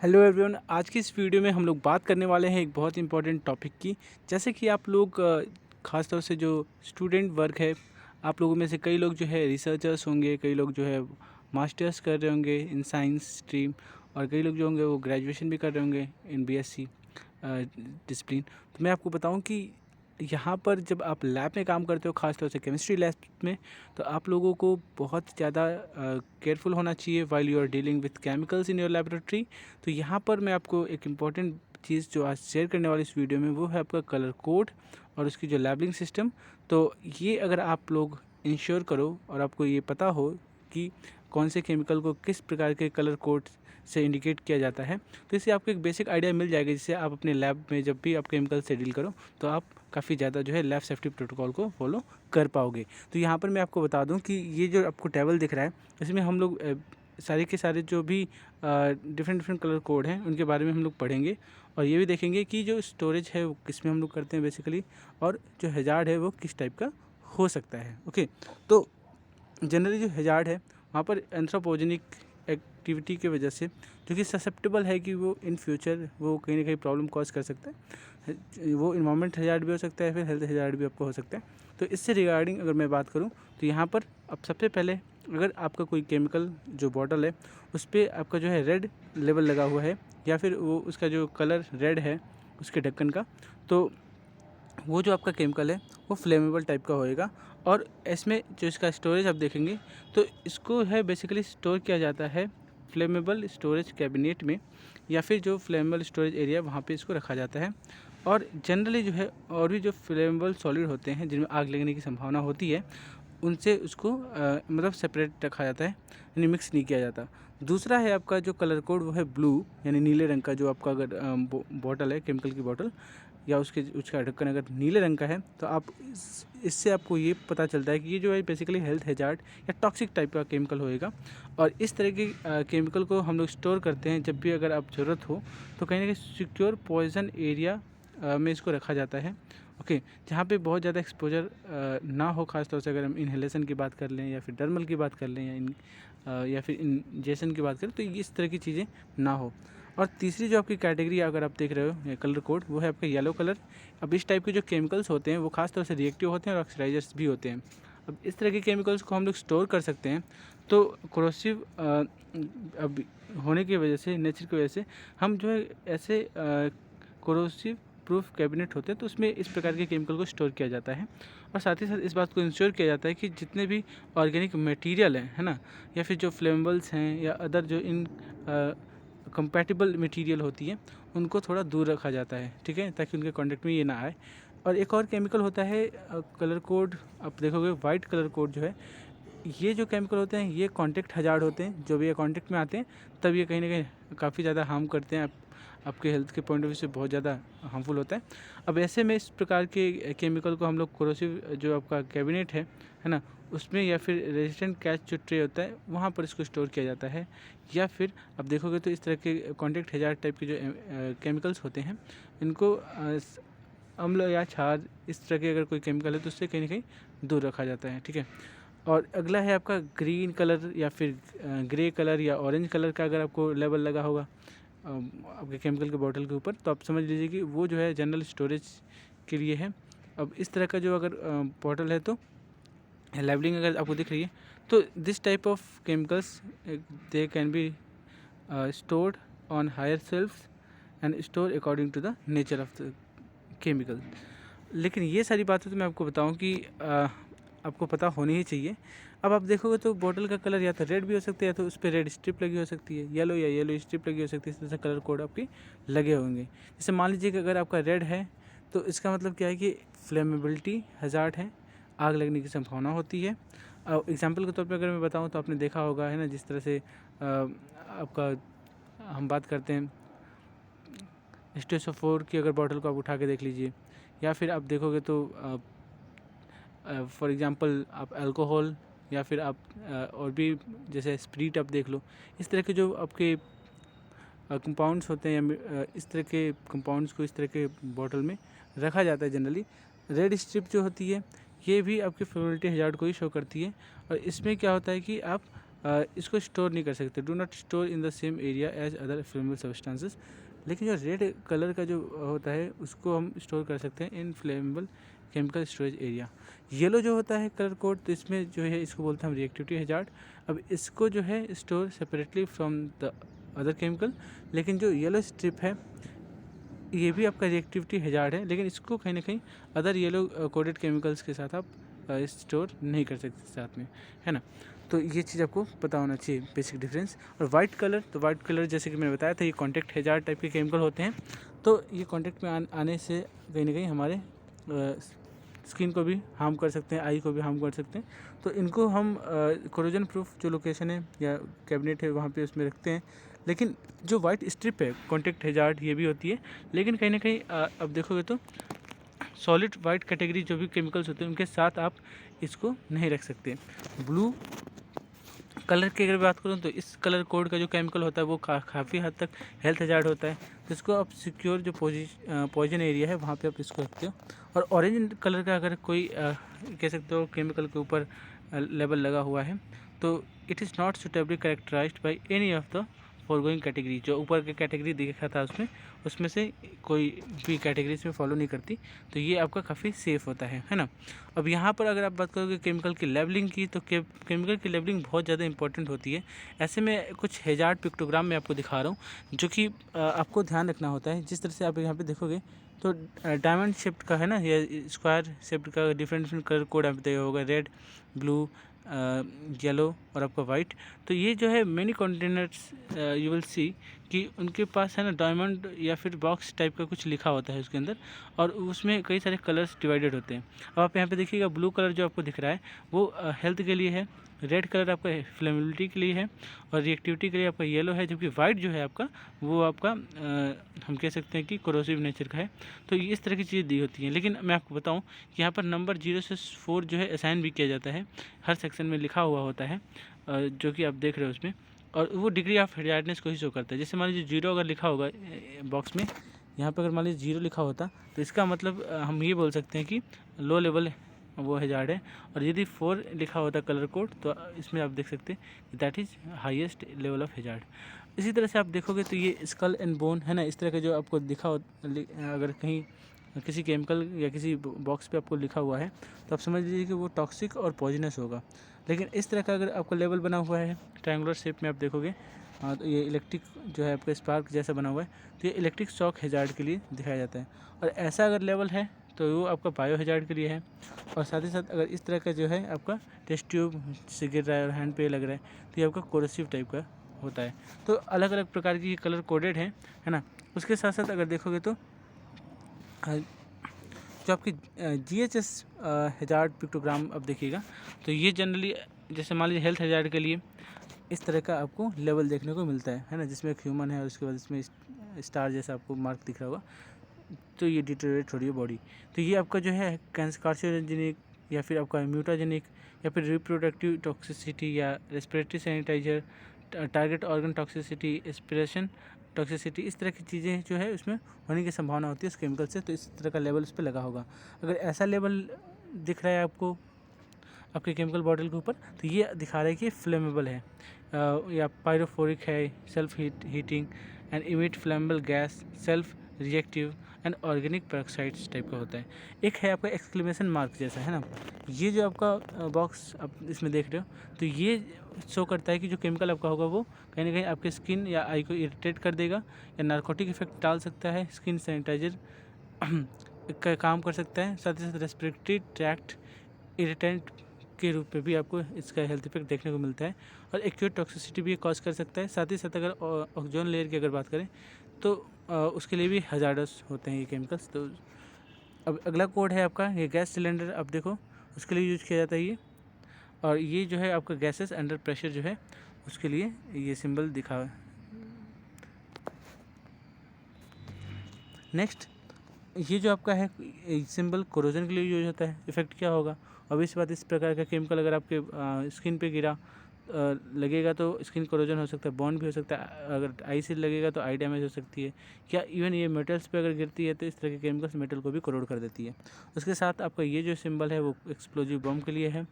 Hello everyone, आज की इस वीडियो में हम लोग बात करने वाले हैं एक बहुत इंपॉर्टेंट टॉपिक की। जैसे कि आप लोग ख़ास तौर से जो स्टूडेंट वर्क है, आप लोगों में से कई लोग जो है रिसर्चर्स होंगे, कई लोग जो है मास्टर्स कर रहे होंगे इन साइंस स्ट्रीम, और कई लोग जो होंगे वो ग्रेजुएशन भी कर रहे होंगे इन बीएससी डिसिप्लिन। तो मैं आपको बताऊं कि यहाँ पर जब आप लैब में काम करते हो, ख़ास तौर से केमिस्ट्री लैब में, तो आप लोगों को बहुत ज़्यादा केयरफुल होना चाहिए while you are dealing with chemicals in your laboratory. तो यहाँ पर मैं आपको एक इम्पॉर्टेंट चीज़ जो आज शेयर करने वाली इस वीडियो में, वो है आपका कलर कोड और उसकी जो लेबलिंग सिस्टम। तो ये अगर आप लोग इंश्योर करो और आपको ये पता हो कि कौन से केमिकल को किस प्रकार के कलर कोड से इंडिकेट किया जाता है, तो इससे आपको एक बेसिक आइडिया मिल जाएगा, जिससे आप अपने लैब में जब भी आप केमिकल से डील करो तो आप काफ़ी ज़्यादा जो है लैब सेफ्टी प्रोटोकॉल को फॉलो कर पाओगे। तो यहाँ पर मैं आपको बता दूँ कि ये जो आपको टेबल दिख रहा है, इसमें हम लोग सारे के सारे जो भी डिफरेंट डिफरेंट कलर कोड हैं उनके बारे में हम लोग पढ़ेंगे, और ये भी देखेंगे कि जो स्टोरेज है वो किस में हम लोग करते हैं बेसिकली, और जो हैजार्ड है वो किस टाइप का हो सकता है। ओके, तो जनरली जो हैजार्ड है वहाँ पर एंथ्रोपोजेनिक एक्टिविटी की वजह से, जो कि ससेप्टेबल है कि वो इन फ्यूचर वो कहीं ना कहीं प्रॉब्लम कॉज कर सकता है। वो इन्वायरमेंट हैजार्ड भी हो सकता है, फिर हेल्थ हैजार्ड भी आपको हो सकता है। तो इससे रिगार्डिंग अगर मैं बात करूँ तो यहाँ पर अब सबसे पहले, अगर आपका कोई केमिकल जो बॉटल है उस पर आपका जो है रेड लेबल लगा हुआ है, या फिर वो उसका जो कलर रेड है उसके ढक्कन का, तो वो जो आपका केमिकल है वो फ्लेमेबल टाइप का होएगा। और इसमें जो इसका स्टोरेज आप देखेंगे तो इसको है बेसिकली स्टोर किया जाता है फ्लेमेबल स्टोरेज कैबिनेट में, या फिर जो फ्लेमेबल स्टोरेज एरिया वहाँ पे इसको रखा जाता है। और जनरली जो है और भी जो फ्लेमेबल सॉलिड होते हैं जिनमें आग लगने की संभावना होती है, उनसे उसको मतलब सेपरेट रखा जाता है, यानी मिक्स नहीं किया जाता। दूसरा है आपका जो कलर कोड, वो है ब्लू, यानी नीले रंग का। जो आपका अगर बॉटल है केमिकल की बॉटल, या उसका ढक्कन अगर नीले रंग का है, तो आप इससे आपको ये पता चलता है कि ये जो है बेसिकली हेल्थ हैजार्ड या टॉक्सिक टाइप का केमिकल होएगा। और इस तरह के केमिकल को हम लोग स्टोर करते हैं जब भी अगर आप ज़रूरत हो, तो कहीं ना कहीं सिक्योर पॉइजन एरिया में इसको रखा जाता है। ओके, जहाँ पे बहुत ज़्यादा एक्सपोजर ना हो, खास तौर से अगर हम इन्हेलेशन की बात कर लें, या फिर डर्मल की बात कर लें, या फिर इंजेक्शन की बात करें, तो इस तरह की चीज़ें ना हो। और तीसरी जो आपकी कैटेगरी अगर आप देख रहे हो कलर कोड, वो है आपका येलो कलर। अब इस टाइप के जो केमिकल्स होते हैं वो खास तौर से रिएक्टिव होते हैं और ऑक्सीडाइजर्स भी होते हैं। अब इस तरह के केमिकल्स को हम लोग स्टोर कर सकते हैं, तो कोरोसिव अब होने की वजह से, नेचर की वजह से, हम जो है ऐसे कोरोसिव प्रूफ कैबिनेट होते हैं, तो उसमें इस प्रकार के केमिकल को स्टोर किया जाता है। और साथ ही साथ इस बात को इंश्योर किया जाता है कि जितने भी ऑर्गेनिक मटेरियल हैं, है ना, या फिर जो फ्लेमेबल्स हैं या अदर जो इन कंपैटिबल मटेरियल होती है, उनको थोड़ा दूर रखा जाता है, ठीक है, ताकि उनके कॉन्टेक्ट में ये ना आए। और एक और केमिकल होता है कलर कोड, आप देखोगे वाइट कलर कोड जो है, ये जो केमिकल होते हैं ये कॉन्टेक्ट हजार्ड होते हैं। जब ये कॉन्टेक्ट में आते हैं तब ये कहीं ना कहीं काफ़ी ज़्यादा हार्म करते हैं, आपके हेल्थ के पॉइंट ऑफ व्यू से बहुत ज़्यादा हार्मफुल होता है। अब ऐसे में इस प्रकार के केमिकल को हम लोग कोरोसिव जो आपका कैबिनेट है ना, उसमें, या फिर रेजिस्टेंट कैच जो ट्रे होता है वहाँ पर इसको स्टोर किया जाता है। या फिर अब देखोगे तो इस तरह के कॉन्टेक्ट हज़ार टाइप के जो केमिकल्स होते हैं, इनको अम्ल या क्षार, इस तरह के अगर कोई केमिकल है तो उससे कहीं ना कहीं दूर रखा जाता है, ठीक है। और अगला है आपका ग्रीन कलर या फिर ग्रे कलर या ऑरेंज कलर का अगर आपको लेबल लगा होगा आपके केमिकल के बॉटल के ऊपर, तो आप समझ लीजिए कि वो जो है जनरल स्टोरेज के लिए है। अब इस तरह का जो अगर बॉटल है, तो लेबलिंग अगर आपको दिख रही है, तो this type of chemicals they can be stored on higher shelves and store according to the nature of the chemical. लेकिन ये सारी बातें तो मैं आपको बताऊं कि आपको पता होनी ही चाहिए। अब आप देखोगे तो बॉटल का कलर या तो रेड भी हो सकता है, या तो उस पर रेड स्ट्रिप लगी हो सकती है, येलो या येलो स्ट्रिप लगी हो सकती है। इस तरह से कलर कोड आपके लगे होंगे। जैसे मान लीजिए कि अगर आपका रेड है, तो इसका मतलब क्या है कि फ्लेमेबिलिटी हज़ार्ड है, आग लगने की संभावना होती है। एग्जाम्पल के तौर पर अगर मैं बताऊँ तो आपने देखा होगा, है ना, जिस तरह से आपका हम बात करते हैं H2SO4 की, अगर बॉटल को आप उठा के देख लीजिए, या फिर आप देखोगे तो फॉर एग्जांपल आप अल्कोहल, या फिर आप और भी जैसे स्प्रीट आप देख लो, इस तरह के जो आपके कंपाउंड्स होते हैं, या इस तरह के कंपाउंड्स को इस तरह के बॉटल में रखा जाता है। जनरली रेड स्ट्रिप जो होती है, ये भी आपकी फ्लेमेबिलिटी हज़ार्ड को ही शो करती है। और इसमें क्या होता है कि आप इसको स्टोर नहीं कर सकते। Do not store in the same area as other flammable substances. लेकिन जो रेड कलर का जो होता है उसको हम स्टोर कर सकते हैं in flammable chemical storage area. Yellow जो होता है कलर कोड, तो इसमें जो है इसको बोलते हैं हम रिएक्टिविटी हैजार्ड। अब इसको जो है store separately from the other chemical. लेकिन जो येलो स्ट्रिप है ये भी आपका रिएक्टिविटी हैजार्ड है, लेकिन इसको कहीं ना कहीं अदर येलो कोडेड केमिकल्स के साथ आप स्टोर नहीं कर सकते साथ में, है ना। तो ये चीज़ आपको पता होना चाहिए, बेसिक डिफरेंस। और वाइट कलर, तो वाइट कलर जैसे कि मैंने बताया था ये कॉन्टैक्ट हैजार्ड टाइप के केमिकल होते हैं। तो ये कॉन्टैक्ट में आने से कहीं ना कहीं हमारे स्किन को भी हार्म कर सकते हैं, आई को भी हार्म कर सकते हैं। तो इनको हम कोरोजन प्रूफ जो लोकेशन है या कैबिनेट है वहाँ पे उसमें रखते हैं। लेकिन जो वाइट स्ट्रिप है कॉन्टैक्ट हैजार्ड ये भी होती है, लेकिन कहीं ना कहीं अब देखोगे तो सॉलिड वाइट कैटेगरी जो भी केमिकल्स होते हैं उनके साथ आप इसको नहीं रख सकते। ब्लू कलर की अगर बात करूँ तो इस कलर कोड का जो केमिकल होता है वो काफ़ी हद तक हेल्थ हैजार्ड होता है। तो इसको आप सिक्योर जो पॉइजन एरिया है वहाँ पे आप इसको रखते हो। और ऑरेंज कलर का अगर कोई कह सकते हो केमिकल के ऊपर लेबल लगा हुआ है तो it is not suitably characterized by any of the foregoing category. जो ऊपर की कैटेगरी देखा था उसमें से कोई भी कैटेगरी इसमें फॉलो नहीं करती, तो ये आपका काफ़ी सेफ़ होता है ना। अब यहाँ पर अगर आप बात करोगे केमिकल की लेबलिंग की, तो केमिकल की लेबलिंग बहुत ज़्यादा इंपॉर्टेंट होती है। ऐसे में कुछ हैजार्ड पिक्टोग्राम मैं आपको दिखा रहा हूँ जो कि आपको ध्यान रखना होता है। जिस तरह से आप यहाँ पे देखोगे तो डायमंड शेप्ड का है ना, या स्क्वायर शेप्ड का डिफरेंट डिफरेंट कलर कोड आप देखा होगा, रेड, ब्लू, येलो और आपका वाइट। तो ये जो है many containers you will see कि उनके पास है ना डायमंड या फिर बॉक्स टाइप का कुछ लिखा होता है उसके अंदर, और उसमें कई सारे कलर्स डिवाइडेड होते हैं। अब आप यहाँ पे देखिएगा ब्लू कलर जो आपको दिख रहा है वो हेल्थ के लिए है, रेड कलर आपका फ्लेमेबिलिटी के लिए है, और रिएक्टिविटी के लिए आपका येलो है, जबकि वाइट जो है आपका वो आपका हम कह सकते हैं कि कोरोसिव नेचर का है। तो इस तरह की चीज़ें दी होती हैं। लेकिन मैं आपको बताऊं कि यहाँ पर नंबर 0 से 4 जो है असाइन भी किया जाता है, हर सेक्शन में लिखा हुआ होता है जो कि आप देख रहे हो उसमें, और वो डिग्री ऑफ हैजार्डनेस को ही शो करता है। जैसे मान लीजिए 0 अगर लिखा होगा बॉक्स में, यहाँ पर अगर मान लीजिए 0 लिखा होता तो इसका मतलब हम ये बोल सकते हैं कि लो लेवल वो हैजार्ड है, और यदि 4 लिखा होता कलर कोड तो इसमें आप देख सकते हैं कि that is highest level of hazard. इसी तरह से आप देखोगे तो ये स्कल एंड बोन है ना, इस तरह का जो आपको दिखा हो, अगर कहीं किसी केमिकल या किसी बॉक्स पे आपको लिखा हुआ है तो आप समझ लीजिए कि वो टॉक्सिक और पॉइजनस होगा। लेकिन इस तरह का अगर आपका लेवल बना हुआ है ट्रायंगुलर शेप में आप देखोगे, तो ये इलेक्ट्रिक जो है आपका स्पार्क जैसा बना हुआ है, तो ये इलेक्ट्रिक शॉक हैजार्ड के लिए दिखाया जाता है। और ऐसा अगर लेवल है तो वो आपका बायो हैजार्ड के लिए है। और साथ ही साथ अगर इस तरह का जो है आपका टेस्ट ट्यूब से गिर रहा है और हैंड पे लग रहा है तो ये आपका कोरोसिव टाइप का होता है। तो अलग अलग प्रकार की कलर कोडेड है ना। उसके साथ साथ अगर देखोगे तो जो आपकी GHS हैजार्ड पिक्टोग्राम अब देखिएगा, तो ये जनरली जैसे मान लीजिए हेल्थ हैजार्ड के लिए इस तरह का आपको लेवल देखने को मिलता है ना, जिसमें एक ह्यूमन है और उसके बाद इसमें स्टार जैसा आपको मार्क दिख रहा होगा। तो ये डिटेरियोरेट हो रही है बॉडी। तो ये आपका जो है कार्सिनोजेनिक या फिर आपका म्यूटाजेनिक या फिर रिप्रोडक्टिव टॉक्सिसिटी या respiratory sanitizer, target organ toxicity, aspiration toxicity, इस तरह की चीज़ें जो है उसमें होने की संभावना होती है उस केमिकल से। तो इस तरह का लेवल उस पर लगा होगा। अगर ऐसा लेवल दिख रहा है आपको आपके केमिकल बॉटल के ऊपर तो ये दिखा रहा है कि फ्लेमेबल है, या पायरोफोरिक है, self heating and emit flammable gas, self reactive and organic peroxides type का होता है। एक है आपका एक्सक्लेमेशन मार्क जैसा है ना, ये जो आपका बॉक्स आप इसमें देख रहे हो तो ये शो करता है कि जो केमिकल आपका होगा वो कहीं ना कहीं आपके स्किन या आई को इरिटेट कर देगा या नार्कोटिक इफेक्ट डाल सकता है, स्किन सैनिटाइजर का काम कर सकता है, साथ ही साथ रेस्पिरेटरी ट्रैक्ट इरिटेंट के रूप में भी आपको इसका हेल्थ इफेक्ट देखने को मिलता है, और एक्यूट टॉक्सिसिटी भी कॉज कर सकता है। साथ ही साथ अगर ओजोन लेयर की अगर बात करें तो उसके लिए भी हजार्डस होते हैं ये केमिकल्स। तो अब अगला कोड है आपका ये गैस सिलेंडर, अब देखो उसके लिए यूज किया जाता है ये, और ये जो है आपका गैसेस अंडर प्रेशर जो है उसके लिए ये सिंबल दिखा। नेक्स्ट ये जो आपका है सिंबल कोरोजन के लिए यूज होता है। इफेक्ट क्या होगा, अब इस बात इस प्रकार का केमिकल अगर आपके स्किन पे गिरा लगेगा तो स्किन कोरोजन हो सकता है, बॉन्ड भी हो सकता है, अगर आई से लगेगा तो आई डैमेज हो सकती है, क्या इवन ये मेटल्स पे अगर गिरती है तो इस तरह के केमिकल्स मेटल को भी करोड कर देती है। उसके साथ आपका ये जो सिंबल है वो एक्सप्लोजिव बम के लिए है,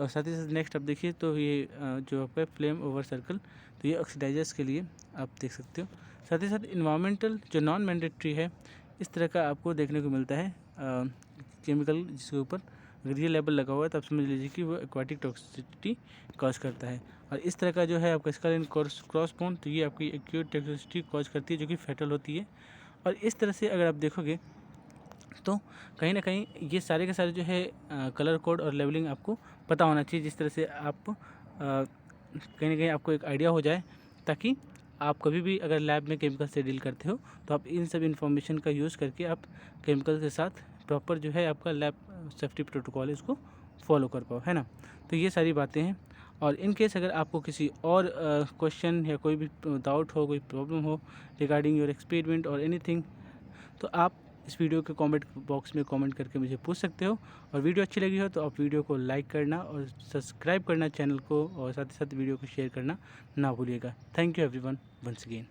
और साथ ही साथ नेक्स्ट आप देखिए तो ये जो आपका फ्लेम ओवर सर्कल, तो ये ऑक्सीडाइजर्स के लिए आप देख सकते हो। साथ ही साथ इन्वायरमेंटल जो नॉन मैंडेटरी है, इस तरह का आपको देखने को मिलता है केमिकल, जिसके ऊपर अगर ये लेबल लगा हुआ है तो आप समझ लीजिए कि वो एक्वाटिक टॉक्सिसिटी कॉज करता है। और इस तरह का जो है आपका स्कल एंड क्रॉस बोन, तो ये आपकी एक्यूट टॉक्सिसिटी कॉज करती है, जो कि फैटल होती है। और इस तरह से अगर आप देखोगे तो कहीं ना कहीं ये सारे के सारे जो है कलर कोड और लेवलिंग आपको पता होना चाहिए, जिस तरह से आप कहीं ना कहीं आपको एक आइडिया हो जाए, ताकि आप कभी भी अगर लैब में केमिकल से डील करते हो तो आप इन सब इन्फॉर्मेशन का यूज़ करके आप केमिकल के साथ प्रॉपर जो है आपका लैब सेफ्टी प्रोटोकॉल है उसको फॉलो कर पाओ, है ना। तो ये सारी बातें हैं। और इन केस अगर आपको किसी और क्वेश्चन या कोई भी डाउट हो, कोई प्रॉब्लम हो रिगार्डिंग योर एक्सपेरिमेंट और एनीथिंग, तो आप इस वीडियो के कमेंट बॉक्स में कमेंट करके मुझे पूछ सकते हो। और वीडियो अच्छी लगी हो तो आप वीडियो को लाइक करना और सब्सक्राइब करना चैनल को, और साथ ही साथ वीडियो को शेयर करना ना भूलिएगा। Thank you everyone once again.